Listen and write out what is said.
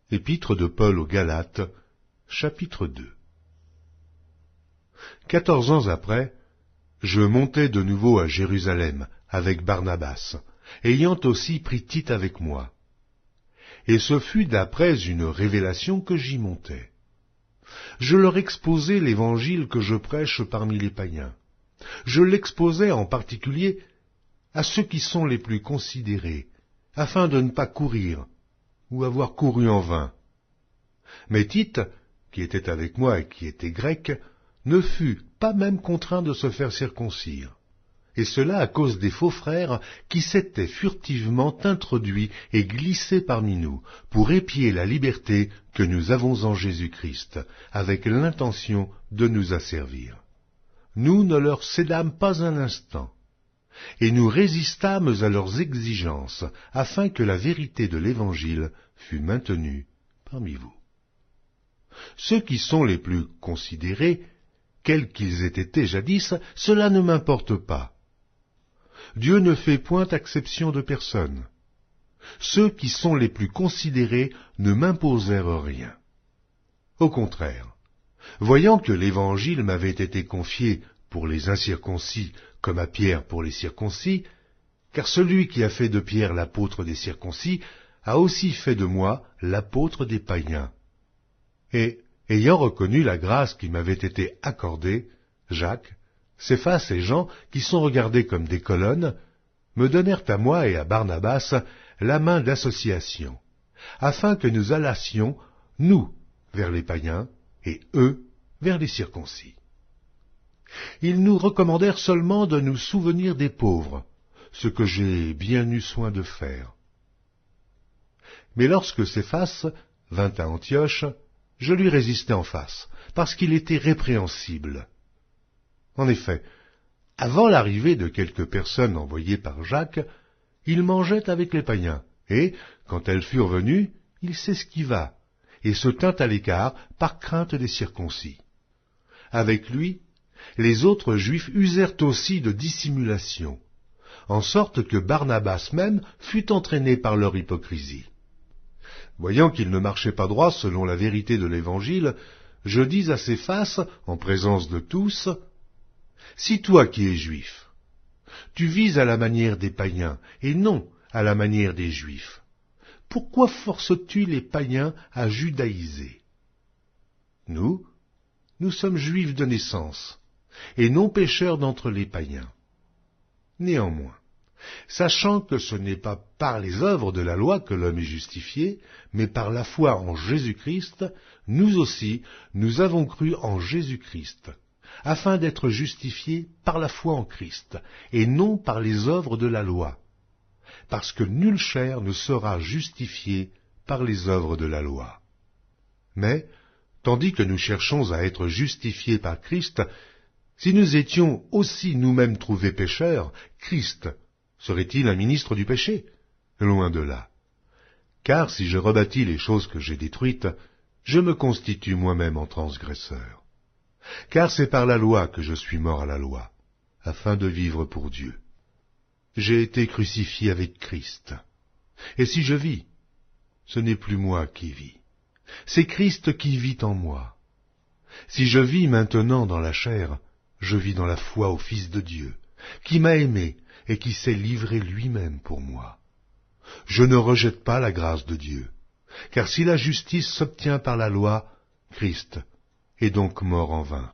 Épître de Paul aux Galates, chapitre 2. 14 ans après, je montai de nouveau à Jérusalem avec Barnabas, ayant aussi pris Tite avec moi. Et ce fut d'après une révélation que j'y montai. Je leur exposai l'évangile que je prêche parmi les païens. Je l'exposai en particulier à ceux qui sont les plus considérés, afin de ne pas courir, ou avoir couru en vain. Mais Tite, qui était avec moi et qui était grec, ne fut pas même contraint de se faire circoncire, et cela à cause des faux frères qui s'étaient furtivement introduits et glissés parmi nous, pour épier la liberté que nous avons en Jésus-Christ, avec l'intention de nous asservir. Nous ne leur cédâmes pas un instant, et nous résistâmes à leurs exigences, afin que la vérité de l'Évangile fût maintenue parmi vous. Ceux qui sont les plus considérés, quels qu'ils aient été jadis, cela ne m'importe pas. Dieu ne fait point acception de personne. Ceux qui sont les plus considérés ne m'imposèrent rien. Au contraire, voyant que l'Évangile m'avait été confié pour les incirconcis comme à Pierre pour les circoncis, car celui qui a fait de Pierre l'apôtre des circoncis a aussi fait de moi l'apôtre des païens. Et, ayant reconnu la grâce qui m'avait été accordée, Jacques, Céphas et Jean, qui sont regardés comme des colonnes, me donnèrent à moi et à Barnabas la main d'association, afin que nous allassions, nous, vers les païens, et eux, vers les circoncis. Ils nous recommandèrent seulement de nous souvenir des pauvres, ce que j'ai bien eu soin de faire. Mais lorsque Céphas vint à Antioche, je lui résistai en face, parce qu'il était répréhensible. En effet, avant l'arrivée de quelques personnes envoyées par Jacques, il mangeait avec les païens, et, quand elles furent venues, il s'esquiva, et se tint à l'écart par crainte des circoncis. Avec lui, les autres Juifs usèrent aussi de dissimulation, en sorte que Barnabas même fut entraîné par leur hypocrisie. Voyant qu'il ne marchait pas droit selon la vérité de l'Évangile, je dis à Céphas, en présence de tous, « Si toi qui es juif, tu vises à la manière des païens et non à la manière des Juifs, pourquoi forces-tu les païens à judaïser? Nous sommes juifs de naissance, et non pécheurs d'entre les païens. Néanmoins, sachant que ce n'est pas par les œuvres de la loi que l'homme est justifié, mais par la foi en Jésus-Christ, nous aussi, nous avons cru en Jésus-Christ, afin d'être justifiés par la foi en Christ, et non par les œuvres de la loi, parce que nulle chair ne sera justifiée par les œuvres de la loi. Mais, tandis que nous cherchons à être justifiés par Christ, si nous étions aussi nous-mêmes trouvés pécheurs, Christ serait-il un ministre du péché? Loin de là. Car si je rebâtis les choses que j'ai détruites, je me constitue moi-même en transgresseur. Car c'est par la loi que je suis mort à la loi, afin de vivre pour Dieu. J'ai été crucifié avec Christ. Et si je vis, ce n'est plus moi qui vis. C'est Christ qui vit en moi. Si je vis maintenant dans la chair, je vis dans la foi au Fils de Dieu, qui m'a aimé et qui s'est livré lui-même pour moi. Je ne rejette pas la grâce de Dieu, car si la justice s'obtient par la loi, Christ est donc mort en vain.